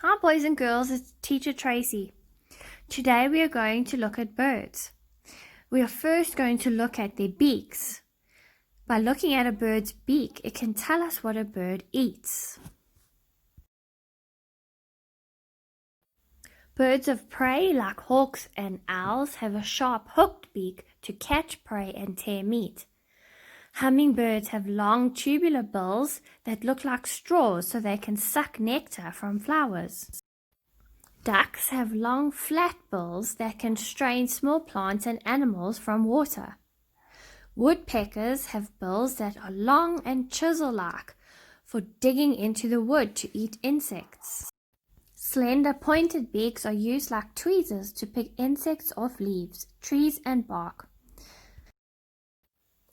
Hi boys and girls, it's Teacher Tracey. Today we are going to look at birds. We are first going to look at their beaks. By looking at a bird's beak, it can tell us what a bird eats. Birds of prey like hawks and owls have a sharp hooked beak to catch prey and tear meat. Hummingbirds have long tubular bills that look like straws so they can suck nectar from flowers. Ducks have long flat bills that can strain small plants and animals from water. Woodpeckers have bills that are long and chisel-like for digging into the wood to eat insects. Slender pointed beaks are used like tweezers to pick insects off leaves, trees and bark.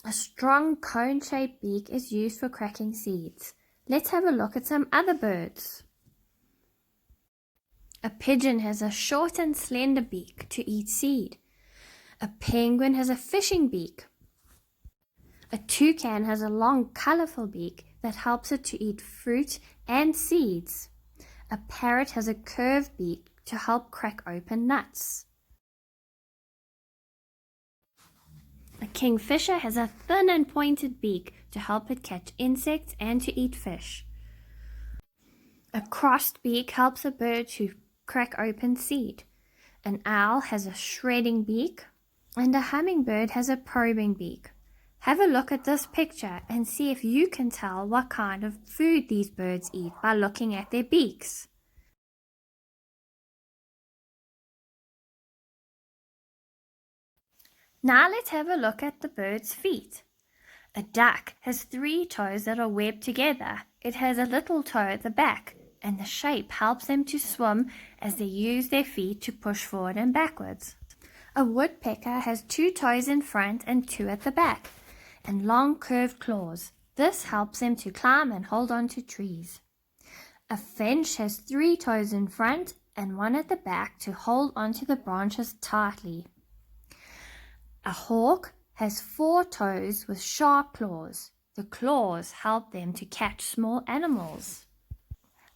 A strong cone-shaped beak is used for cracking seeds. Let's have a look at some other birds. A pigeon has a short and slender beak to eat seed. A penguin has a fishing beak. A toucan has a long, colorful beak that helps it to eat fruit and seeds. A parrot has a curved beak to help crack open nuts. A kingfisher has a thin and pointed beak to help it catch insects and to eat fish. A crossed beak helps a bird to crack open seed. An owl has a shredding beak, and a hummingbird has a probing beak. Have a look at this picture and see if you can tell what kind of food these birds eat by looking at their beaks. Now let's have a look at the bird's feet. A duck has 3 toes that are webbed together. It has a little toe at the back, and the shape helps them to swim as they use their feet to push forward and backwards. A woodpecker has 2 toes in front and 2 at the back, and long curved claws. This helps them to climb and hold on to trees. A finch has 3 toes in front and 1 at the back to hold onto the branches tightly. A hawk has 4 toes with sharp claws. The claws help them to catch small animals.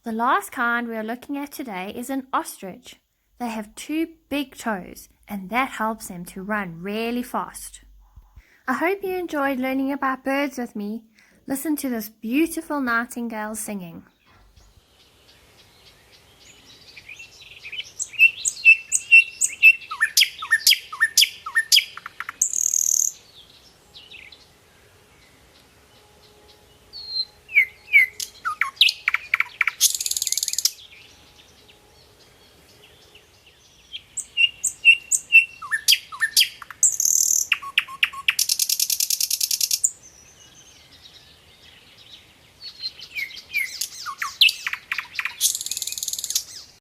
The last kind we are looking at today is an ostrich. They have 2 big toes, and that helps them to run really fast. I hope you enjoyed learning about birds with me. Listen to this beautiful nightingale singing.